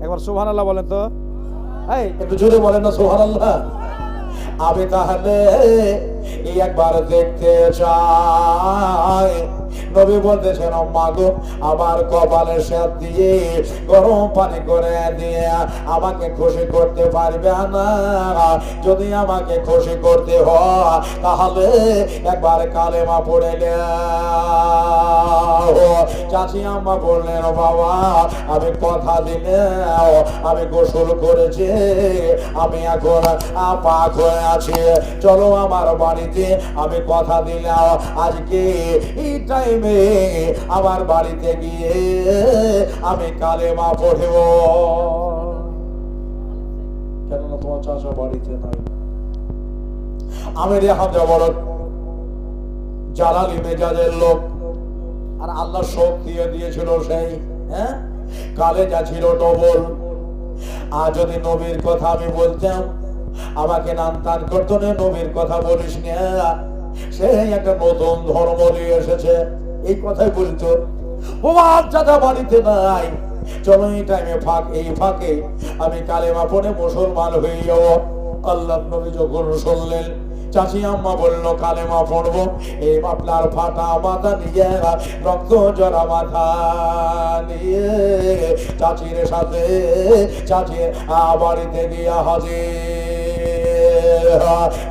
একবার সুবহানাল্লাহ বলেন তো। এই একটু জোরে বলেন না সুবহানাল্লাহ। আমি তাহলে এই একবার দেখতে চাই। নবী বলতেছেন মা গো আমার কপালে সাথ দিয়ে গরম পানি করে দিয়ে আমাকে খুশি করতে পারবে না? যদি আমাকে খুশি করতে হয় তাহলে একবার কালেমা পড়ে নাও। চাচি আম্মা বললেন বাবা আমি কথা দিলে আমি গোসল করেছি, আমি এখন পাক হয়ে আছি, চলো আমার বাড়িতে। আমি কথা দিলাম আজকে এই টাইমে আমার বাড়িতে গিয়ে আমি কালেমা পড়ব। কেননা তোমার চাচা বাড়িতে নাই। আমি রে হামজা বড় জালালি মেজাজের লোক, আর আল্লাহ শোক দিয়ে দিয়েছিল সেই কালে যা ছিল ডবল। আর যদি নবীর কথা আমি বলতাম আমাকে নাম টান করতো না, নবীর কথা বলিস না, সে একটা নতুন ধর্ম নিয়ে এসেছে এই কথাই বলতো। ও চাচা বাড়িতে নাই, চলো এই টাইমে এই ফাঁকে আমি কালেমা পড়ে মুসলমান হয়ে যাবো। আল্লাহ নবী যখন শুনলেন চাচি আম্মা বললো কালেমা পড়বো, এই আপনার ফাটা মাথা নিয়ে রক্ত জরা মাথা নিয়ে চাচির সাথে চাচি বাড়িতে গিয়া হাজির।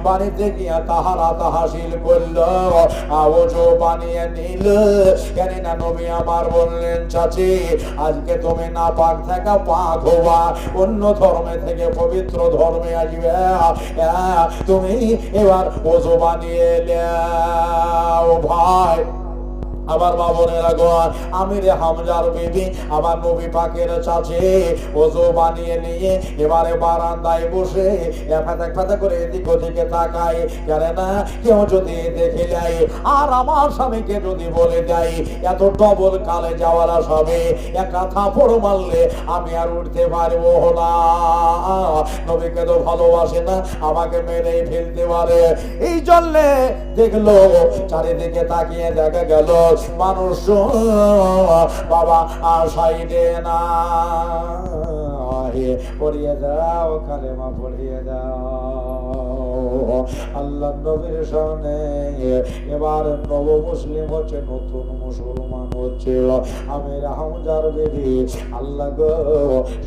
বাড়িতে গিয়া তাহারা তাহাসিল করল, ওজো বানিয়ে নিল। কেননা নবী আমার বললেন চাচি আজকে তুমি না পাক থাকা পাক হবা, অন্য ধর্মে থেকে পবিত্র ধর্মে আসবে, তুমি এবার ওজো বানিয়ে নাও। ভাই আমার বাবনের আগোয়ার আমি রে হামজার বিবি আমার নবী পাকের চাচি ওজো বানিয়ে নিয়ে এবারে বারান্দায় বসে ফাতা করে এদিক ওদিকে তাকাই, জানে না কেউ যদি দেখে যায় আর আমার স্বামীকে যদি বলে দেয় এত ডবল কালে যাওয়ালা সবে একটা থাপড় মারলে আমি আর উঠতে পারবো না। নবীকে তো ভালোবাসে না, আমাকে মেরেই ফেলতে পারে। এই জন্যে দেখলো চারিদিকে তাকিয়ে দেখা গেল মানুষ বাবা সাইডে না, পড়িয়ে দাও কালেমা পড়িয়ে দাও। আল্লাহ নবীর সামনে এবার নব মুসলিম হচ্ছে, নতুন মুসলমান হচ্ছে। আমি হামজার বেবি আল্লাহ গো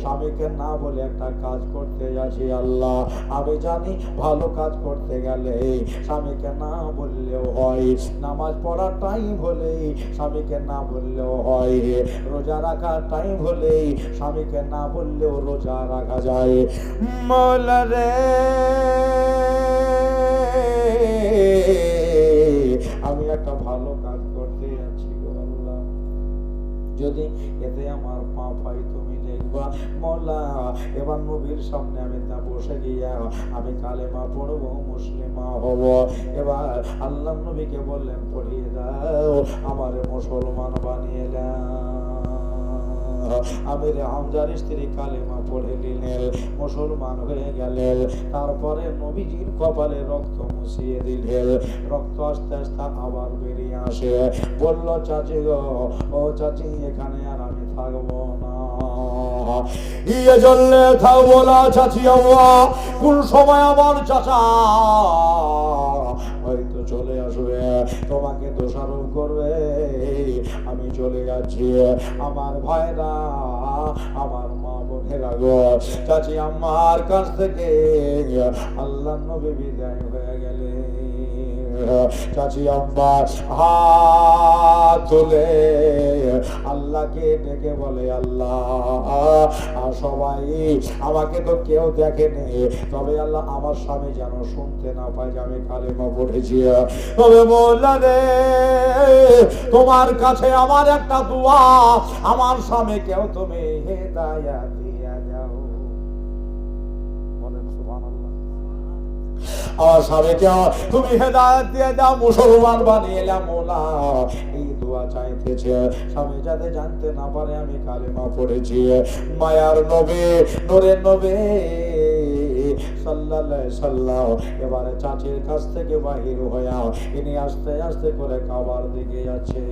স্বামীকে না বলে একটা কাজ করতে যাচ্ছি। আল্লাহ আমি জানি ভালো কাজ করতে গেলে স্বামীকে না বললেও হয়, নামাজ পড়ার টাইম হলেই স্বামীকে না বললেও হয়, রোজা রাখার টাইম হলেই স্বামীকে না বললেও রোজা রাখা যায়। মওলা রে আমি একটা ভালো কাজ করতে যাচ্ছি গো আল্লাহ, যদি এতে আমার পাপ হয় তুমি দেখবা। মওলা এবার নবীর সামনে আমি তা বসে গিয়া আমি কালেমা পড়বো, মুসলিমা হব। এবার আল্লাহ নবীকে বললেন পড়িয়ে দাও, আমারে মুসলমান বানিয়ে দাও। আমির হামজার স্ত্রী কালেমা পড়ে নিলেন, মুসলমান হয়ে গেলেন। তারপরে নবীজির কপালে রক্ত মুছিয়ে দিলেন, রক্ত আস্তে আস্তে আবার বেরিয়ে আসে। বলল চাচি গো ও চাচি এখানে আর আমি থাকবো না, ইয়ে জল্লে থাকবো না চাচি। কোন সময় আমার চাচা হয়তো চলে আসবে, তোমাকে দোষারোপ করবে, আমি চলে যাচ্ছি। আমার ভাইরা আমার মা বোনেরা গো, চাচি আম্মার কাছ থেকে আল্লাহ নবী বিদায় হয়ে গেলে চাচি আম্মা হাত তুলে আল্লাহকে ডেকে বলে আল্লাহ সবাই আমাকে তো কেউ দেখেনি, তবে আল্লাহ আমার স্বামী যেন শুনতে না পায় যে আমি কালেমা পড়েছি। তবে মোল্লা রে তোমার কাছে আমার একটা দোয়া, আমার স্বামীকেও তুমি হেদায়াত দিয়া দাও। বলেন সুবহানাল্লাহ। আমার স্বামীকে তুমি হেদায়েত দিয়ে দাও, মুসলমান বানিয়ে দাও মোলা। এই দোয়া চাইতেছে, স্বামী যাতে জানতে না পারে আমি কালেমা পড়েছি। মায়ার নবী নূরের নবী সাল্লাল্লাহু আলাইহি সাল্লাম এবারে চাচির কাছ থেকে বাহির হয়ে ইনি আস্তে আস্তে করে কাবার দিকে যাচ্ছে।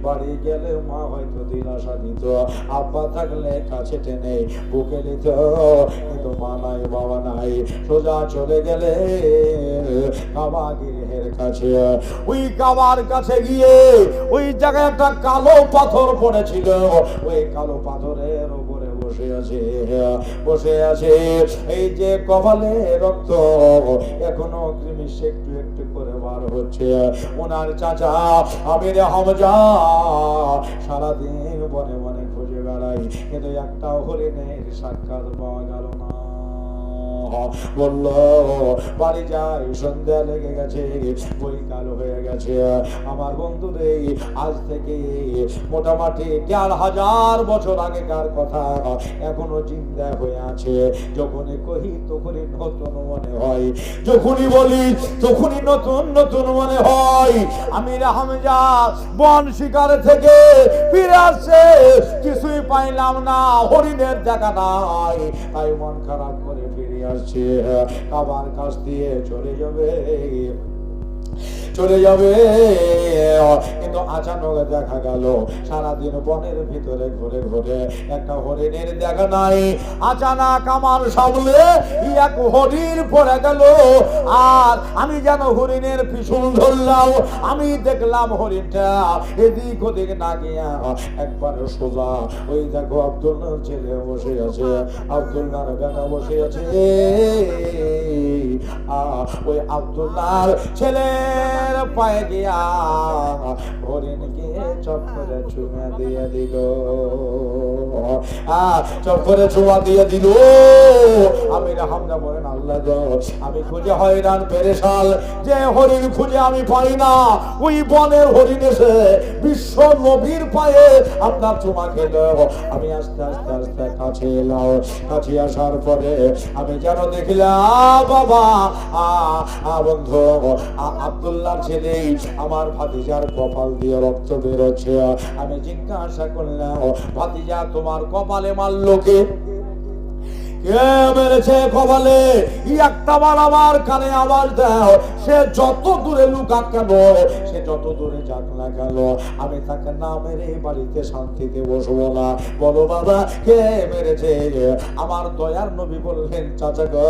বাড়ি গেলে মা হয়তো দিলাসা দিত, আব্বা থাকলে কাছে টেনে বুকে নিত, কিন্তু মা নাই বাবা নাই, সোজা চলে গেলে কাবা গৃহের কাছে। ওই কাবার কাছে গিয়ে ওই জায়গায় একটা কালো পাথর পড়েছিল, ওই কালো পাথরের উপরে বসে আছে, বসে আছে। এই যে কপালে রক্ত এখনো ক্রিমিশ একটু একটু করে বার হচ্ছে। ওনার চাচা আমির হামজা সারাদিন বনে বনে খুঁজে বেড়াই, কিন্তু একটা হরিণের সাক্ষাৎ পাওয়া গেল না। বলল বাড়ি যাই, সন্ধ্যা লেগে গেছে, বই কালো হয়ে গেছে। আমার বন্ধুরে আজ থেকে মোটামুটি ৪,০০০ বছর আগেকার কথা এখনো জিন্দা হয়ে আছে। যখনই কহি তখনই নতুন মনে হয়, যখনই বলি তখনই নতুন নতুন মনে হয়। আমির হামজা বন শিকার থেকে ফিরে আসছে, কিছুই পাইলাম না, হরিণের দেখা নাই, তাই মন খারাপ করে ফিরে আসছে। কাবার কাছ দিয়ে চলে যাবে, চলে যাবে, কিন্তু আচানক দেখা গেল সারাদিন বনের ভিতরে ঘুরে ঘুরে একটা হরিণের দেখা নাই। আচানক আমার সামনে এক হরিণ পড়ে গেল, আর আমি যেন হরিণের পিছন ধরলাম। আমি দেখলাম হরিণটা এদিক ওদিক না গিয়া একবারে সোজা ওই দেখো আব্দুল্লাহর ছেলে বসে আছে, আব্দুল্লাহর বেটা বসে আছে। ওই আব্দুল্লাহর ছেলে পায়ে গিয়া হরিণকে চক্করে চুমা দিয়ে দিল, চক্করে চুমা দিয়ে দিল। আমির হামজা বলেন আল্লাহ গো, আমি খুঁজে হয়রান পেরেশান, যে হরিণ খুঁজে আমি পাই না, ওই বনের হরিণ এসে বিশ্ব নবীর পায়ে আপনার চুমা খেল। আমি আস্তে আস্তে আস্তে কাছে এলাম, কাছে আসার পরে আমি যেন দেখলাম বাবা বন্ধু আব্দুল্লাহর ছেলে আমার ভাতিজার কপাল দিয়ে রক্ত বেরোচ্ছে। আমি জিজ্ঞাসা করলাম ভাতিজা তোমার কপালে মারলো কে? কে মেরেছে কপালে? একটা বার আমার কানে আওয়াজ দাও, সে যত দূরে লুকাক কেন, সে যত দূরে যাক না কেন, আমি তাকে না মেরে বাড়িতে শান্তিতে বসবো না। বলো বাবা কে মেরেছে? আমার দয়ার নবী বললেন চাচা গো,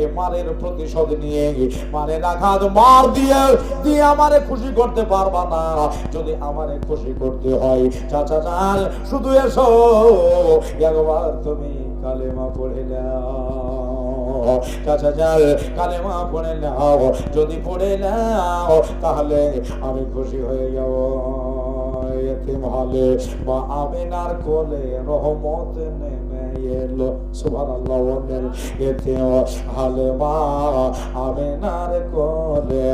এ মারের প্রতিশোধ নিয়ে মারের আঘাত মার দিয়ে দিয়ে আমারে খুশি করতে পারবা না। যদি আমারে খুশি করতে হয় চাচা যান, শুধু এসো একবার তুমি কালেমা পড়ে নাও, চাচা যান কালেমা পড়ে নাও, যদি পড়ে নাও তাহলে আমি খুশি হয়ে যাব। এতিম হলে বা আমিনার কোলে রহমত নেমে এলো, সুবহানাল্লাহ বলেন। এতিম হলে মা আমিনার কোলে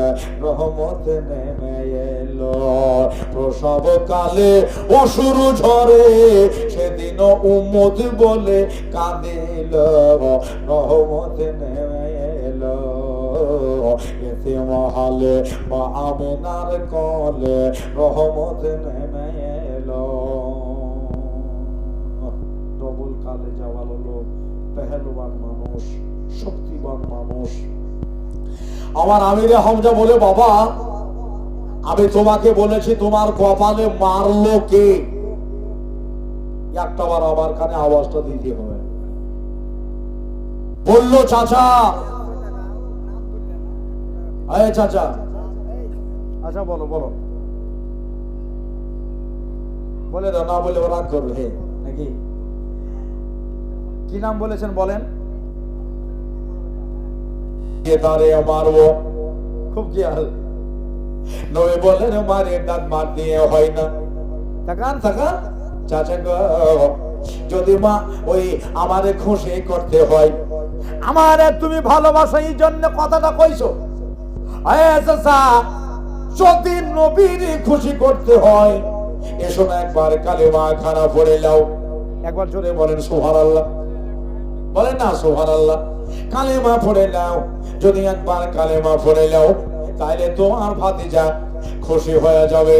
রহমত নেমে এলো, প্রসব কালে অসুর ঝরে সেদিন উম্মত বলে কাঁদিল, রহমত নেমে এলো। এতিম হলে মা আমিনার কোলে রহমত নেমে এলো। ডবল কালে যাওয়া হলো পেহেলওয়ান মানুষ, শক্তিবান মানুষ। আমার আমিরে হামজা বলে বাবা আমি তোমাকে বলেছি তোমার কপালে মারলো কে? একটা বার আমার কানে আওয়াজটা দিতে হবে। বললো চাচা। আরে চাচা, আচ্ছা বলো বলো, বলে দাও, না বলে রাগ করবে হে নাকি? কি নাম বলেছেন বলেন? তারে মারবো, খুব খেয়াল। নবী বলেন মারে দাঁত মার দিয়ে হয় না। তাকান তাকান চাচা গো, যদি মা ওই আমারে খুশি করতে হয়, আমারে তুমি ভালোবাসো এই জন্য কথাটা কইছো। যদি নবীর খুশি করতে হয় এসো না একবার কালেমা খানা পড়ে নাও। একবার জোরে বলেন সুবহানাল্লাহ, বলেন না সুবহানাল্লাহ। কালেমা পড়ে নাও, যদি একবার কালেমা পড়ে নাও তাহলে তোমার ভাতিজা খুশি হয়ে যাবে।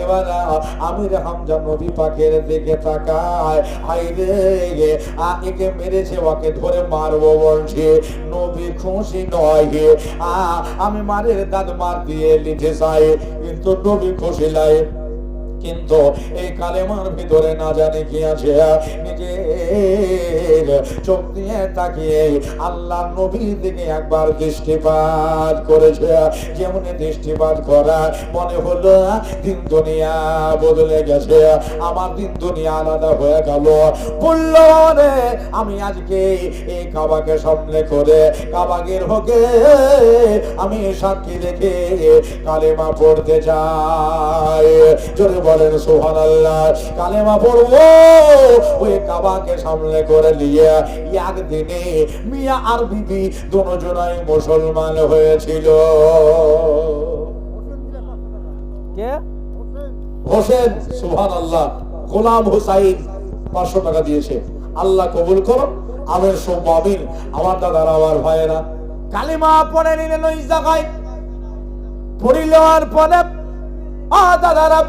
এবার আমির হামজা নবী পাকের দিকে তাকায়, হাইরে একে মেরেছে, ওকে ধরে মারবো বলছে। নবী খুশি নয়, আমি মারের দাঁত মার দিয়ে লিখে চাই, কিন্তু নবী খুশি লাই। কিন্তু এই কালেমার ভিতরে না জানে কি আছে, নিজের চোখ দিয়ে তাকিয়ে আল্লাহ নবীর দিকে একবার দৃষ্টিপাত করেছে। যেমন দৃষ্টিপাত করা মনে হলো দিন দুনিয়া বদলে গেছে, আমার দিন দুনিয়া আলাদা হয়ে গেল। বলল রে আমি আজকে এই কাবাকে সামনে করে কাবাগের হকে আমি সাক্ষী রেখে কালেমা পড়তে চাই। জোরে বলেন সুবহানাল্লাহ। কালেমা পড়বো ওই কাবাকে সামনে করে নিয়ে একদিনে মিয়া আর বিবি দুজনাই মুসলমান হয়েছিল। কে? হোসেন। সুবহানাল্লাহ। গোলাম হুসাইন 500 টাকা দিয়েছে। আল্লাহ কবুল করো। আমের সোমাবিন। আমার দাদারা, আমার ভাইয়েরা কালেমা পড়ে নিলেন ওই জায়গায়। পড়িলের পরে দাদারা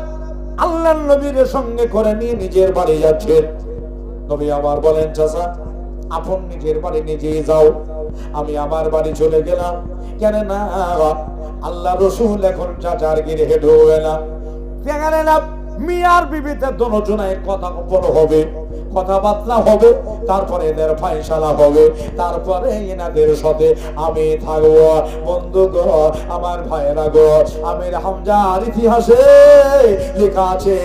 আল্লাহর নবীর সঙ্গে করে নিয়ে নিজের বাড়ি যাচ্ছেন। নবী আমার বলেন, চাচা আপন নিজের বাড়ি নিজেই যাও, আমি আমার বাড়ি চলে গেলাম। কেন না আল্লাহ রসুল এখন চাচার গিরে হেঁটে না, সেখানে না মিয়ার বিবিতে দুজনায় কথা বড় হবে, কথাবার্তা হবে, তারপরে এদের ফাইসালা হবে, তারপরে এনাদের সাথে আমি থাকবো। বন্ধু গো, আমার ভাইয়েরা গো, আমির হামজার ইতিহাসে লেখা আছে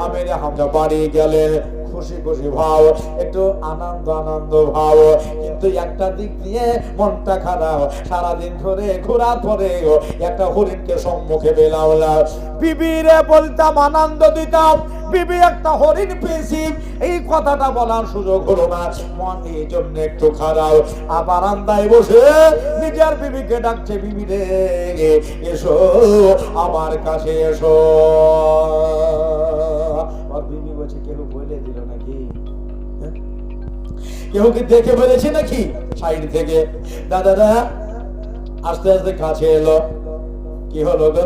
আমির হামজা বাড়ি গেলেন খুশি খুশি ভাব, একটু আনন্দ আনন্দ ভাব, কিন্তু একটা দিক দিয়ে মনটা খারাপ। সারাদিন ধরে ঘোরার পরে একটা হরিণকে সম্মুখে পেলাম, বিবিরে বলতাম আনন্দ দিতাম, বিবি একটা হরিণ পেয়েছি, এই কথাটা বলার সুযোগ হলো না, মন এই জন্য একটু খারাপ। আবার আন্দায় বসে নিজের বিবিকে ডাকছে, বিবি রে এসো আমার কাছে এসো। আর বিবি বলছে, কেউ বলে দিল নাকি? কেউ কি দেখে বলেছে নাকি? সাইড থেকে দাদারা আস্তে আস্তে কাছে এলো। কি হলো গো?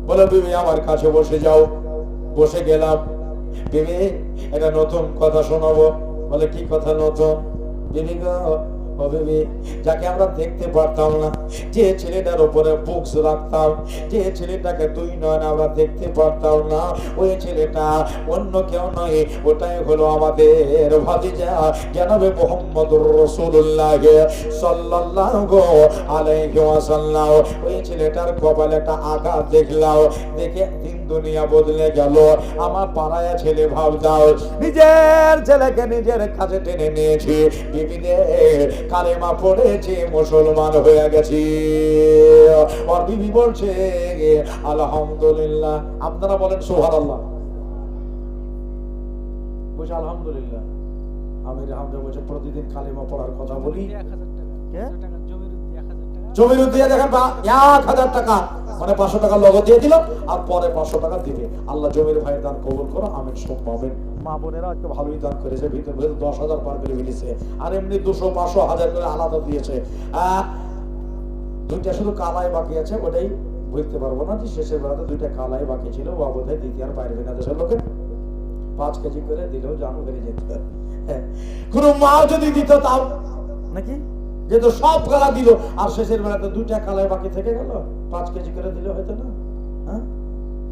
বলো বিবি আমার কাছে বসে যাও। বসে গেলাম। বিবি এটা নতুন কথা শোনাবো। বলে কি কথা নতুন? বিবি গো, ও বিবি, যাকে আমরা দেখতে পারতাম না, যে ছেলেটার উপরে বুকস রাখতাম, যে ছেলেটাকে দুই নয়ন আমরা দেখতে পারতাম না, ওই ছেলেটা অন্য কেউ নয়, ওটাই হলো আমাদের ভাতিজা জনাবে মুহাম্মদুর রাসূলুল্লাহ সাল্লাল্লাহু আলাইহি ওয়াসাল্লাম। ওই ছেলেটার কপালে একটা আঘাত দেখলাম, দেখে দিন দুনিয়া বদলে গেল। আমার পাড়ায় ছেলে ভাবতাম, নিজের ছেলেকে নিজের কাছে টেনে নিয়েছি, বিবিদের কালেমা পড়েছে, মুসলমান হয়ে গেছি। আর বিবি বলছে আলহামদুলিল্লাহ। আপনারা বলেন সুবহানাল্লাহ। বলছে আলহামদুলিল্লাহ। আমির হামজা বলছে প্রতিদিন কালেমা পড়ার কথা বলি। জমির উদ্দিয়া দেখেন 1000 টাকা, মানে 500 টাকা লগত দিয়ে দিল, আর পরে 500 টাকা দিবে। আল্লাহ জমির ভাইয়ের দান কবুল করো, আমিন সব পাবেন। মা বোনেরা একটু ভালোই দান করেছে, ভিতরে 10,000 পার করে ফেলেছে, আর এমনি 200, 500, 1000 করে আলাদা দিয়েছে। দুইটা শুধু কালাই বাকি আছে, ওটাই বুঝতে পারবো না যে শেষের বেলাতে দুইটা কালাই বাকি ছিল, ও বোধহয় দ্বিতীয় আর পারবে না। দেশের লোকে 5 কেজি করে দিলেও জানো বেড়ে যেত। কোন মা যদি দিত তাও নাকি, যেহেতু সব কালা দিল, আর শেষের বেলাতে দুইটা কালাই বাকি থেকে গেল, 5 কেজি করে দিলে হয়তো না। হ্যাঁ,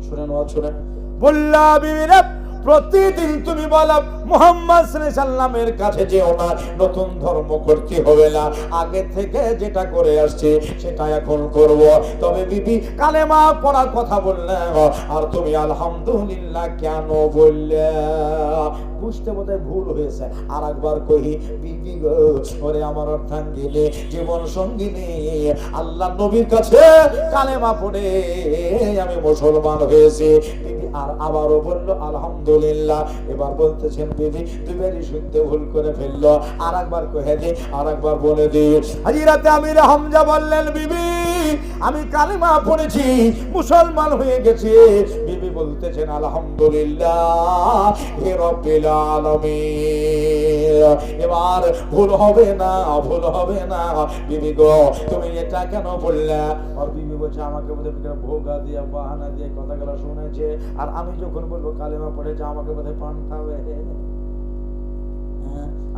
শুনেন ওয়াজ শুনেন। বললা বিবিরা, প্রতিদিন তুমি বলো মুহাম্মদ সাল্লাল্লাহু আলাইহি সাল্লামের কাছে যেও না, নতুন ধর্ম করতে হবে না, আগে থেকে যেটা করে আসছে সেটা এখন করব। তবে বিবি কালেমা পড়ার কথা বললে, আর তুমি আলহামদুলিল্লাহ কেন বললে? বুঝতে বোধহয় ভুল হয়েছে। আর একবার কহি, বিবি গো, ওরে আমার অর্ধাঙ্গিনী, জীবন সঙ্গিনী, আল্লাহ নবীর কাছে কালেমা পড়ে আমি মুসলমান হয়েছি। আর আবারও বললো আলহামদুলিল্লাহ। এবার বলতেছেন, বিবি দুবারই শুনতে ভুল করে ফেললো, আর একবার কহে দি, আর একবার বলে দি। হাজিরাতে আমির হামজা বললেন, বিবি আমি কালেমা পড়েছি, মুসলমান হয়ে গেছি। বিবি বলতেছেন আলহামদুলিল্লাহ হে রব্বিল আলামিন। এবার ভুল হবে না, ভুল হবে না। বিবি গো তুমি এটা কেন বললে? আর বিবি বলছে আমাকে বোধহয় ভোগা দিয়ে বাহানা দিয়ে কথাগুলো শুনেছে, আর আমি যখন বলবো কালেমা পড়েছে আমাকে বোধহয় পান্তাবে।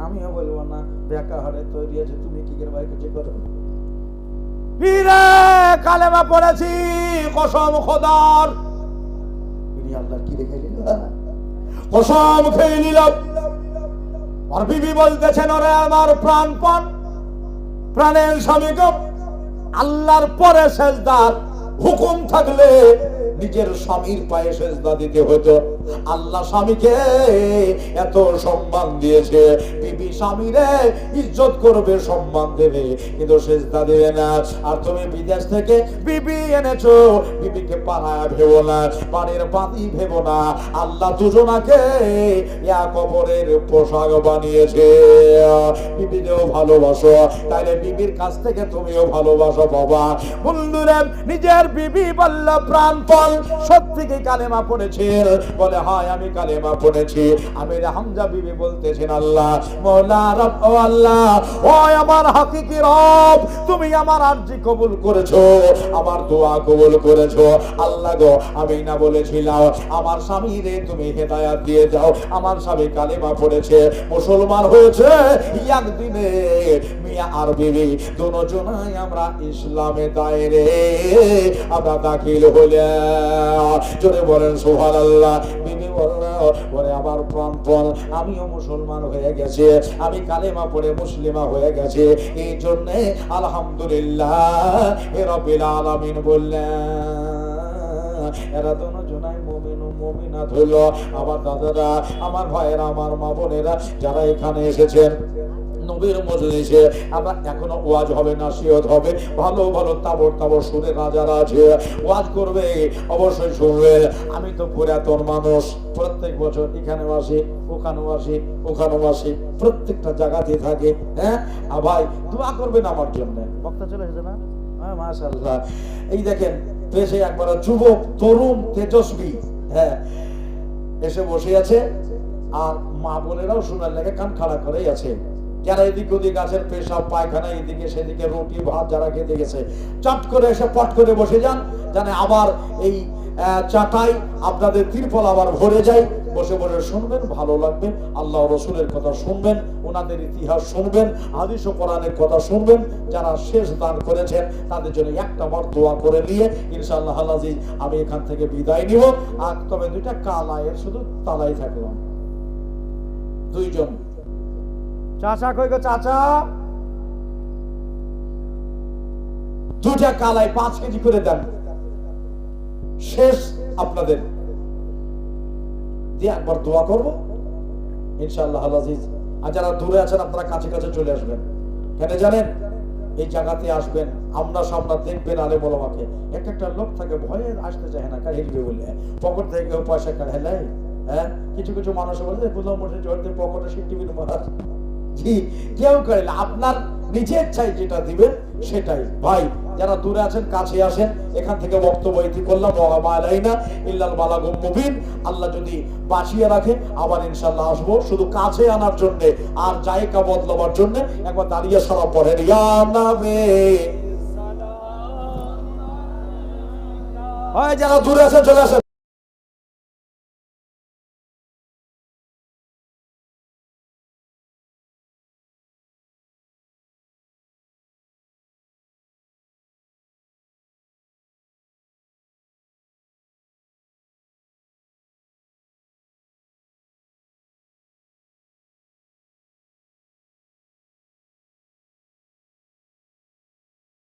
আমিও বলবো না বেকা হারে তৈরি আছে, তুমি কি করে ভাই কিছু করো। ফিরে কালেমা পড়েছি কসম খোদার, তিনি আল্লাহ কি রেখে দিল, কসম খেয়ে নিলাম। আর বিবি বলতেছেন ওরে আমার প্রাণপণ প্রাণের স্বামী গো, আল্লাহর পরে সেজদার হুকুম থাকলে নিজের স্বামীর পায়ে সেজদা দিতে হতো। আল্লাহ স্বামীকে এত সম্মান দিয়েছে, বিবি স্বামীরে ইজ্জত করবে, সম্মান দেবে, কিন্তু সেজদা দেবে না। আর তুমি বিদেশ থেকে বিবি এনেছো, বিবিকে পাড়ায় ভেবো না, বাড়ির বাতি ভেবো না। আল্লাহ দুজনাকে এক কবরের পোশাক বানিয়েছে। বিবিকেও ভালোবাসো, তাইলে বিবির কাছ থেকে তুমিও ভালোবাসো বাবা। বন্ধুরা নিজের বিবি বলল প্রাণপণ সত্যি কি কালেমা পড়েছে? বলে হয় আমি কালেমা পড়েছি। আমির হামজা বিবি বলতেছেন আল্লাহ মওলা রব, ও আল্লাহ ও আমার হাকিকি রব, তুমি আমার আরজি কবুল করেছো, আমার দোয়া কবুল করেছো। আল্লাহ গো আমি না বলেছিলাম আমার স্বামীরে তুমি হেদায়েত দিয়ে যাও, আমার স্বামী কালেমা পড়েছে, মুসলমান হয়েছে, একদিনে মিয়া আর বিবি দুজনাই আমরা ইসলামে দায়েরে আমরা দাখিল হলে। জোরে বলেন সুবহানাল্লাহ। বিবি বললেন ওরে আমার প্রাণপণ আমিও মুসলমান হয়ে গেছি, আমি কালেমা পড়ে মুসলিমা হয়ে গেছি, এই জন্য আলহামদুলিল্লাহ হে রব্বিল আলামিন বললেন। এরা দুজনাই মুমিন ও মুমিনাত হইল। আমার দাদারা, আমার ভাইয়েরা, আমার মা বোনেরা যারা এখানে এসেছেন নবীর মজলিসে, আমরা এখনো ওয়াজ হবে, নাসিহত হবে, ভালো ভালো তাবর তাবর সুরে রাজারা আছে ওয়াজ করবে, অবশ্যই শুনবে। আমি তো পুরাতন মানুষ, প্রত্যেক বছর এখানেও আসি, ওখানেও আসি, ওখানেও আসি, প্রত্যেকটা জায়গাতে থাকে। হ্যাঁ ভাই দোয়া করবেন আমার জন্য। বক্তা চলে এসেছে না? হ্যাঁ মাশাআল্লাহ। এই দেখেন দেশে একবার যুবক তরুণ তেজস্বী হ্যাঁ এসে বসে আছে, আর মা বোনেরাও শোনার লেগে কান খাড়া করেই আছে। যারা এদিক ওদিক গাছের পেশাব পায়খানা এদিকে সেদিকে রুটি ভাত যারা খেতে গেছে, চট করে এসে পট করে বসে যান, জানে আবার এই চাটাই আপনাদের তিরপল আবার ভরে যায়। বসে বসে শুনবেন, ভালো লাগবে। আল্লাহ রসুলের কথা শুনবেন, ওনাদের ইতিহাস শুনবেন, হাদিস ও কোরআনের কথা শুনবেন। যারা শেষ দান করেছেন তাদের জন্য একটা বার দোয়া করে নিয়ে ইনশাআল্লাহ আজিজ আমি এখান থেকে বিদায় নিব। আর তবে দুইটা কালায়ের শুধু তালাই থাকলাম, দুইজন চাচা কই গো চাচা, দুটা কালাই 5 কেজি করে দেন, শেষ আপনাদের দিয়ে একবার দোয়া করব ইনশাআল্লাহ আজিজ। আর যারা দূরে আছেন আপনারা কাছে কাছে চলে আসবেন। কেন জানেন? এই জায়গাতে আসবেন, আমরা সামনে দেখবেন আলেম ওলামাকে। একটা লোক থাকে ভয়ে আসতে চায় না, কাহিলবে বলে পকেট থেকে পয়সা কাঢ়ে নেয়। হ্যাঁ কিছু কিছু মানুষ বলে বুঝলাম বসে চলতে পকেটে সিটিবিল মারার জি কেউ করে না, আপনার নিজের চাই যেটা দিবেন সেটাই। ভাই যারা দূরে আছেন কাছে আসেন, এখান থেকে বক্তব্য ইতি করলাম। ইল্লাল বালাগুম মুবিন। আল্লাহ যদি বাঁচিয়ে রাখে আবার ইনশাআল্লাহ আসবো, শুধু কাছে আনার জন্য আর জায়গা বদলাবার জন্য। একবার দাঁড়িয়ে সালাম পড়েন, ইয়া নবী সালাম। যারা দূরে আছেন চলে আসেন।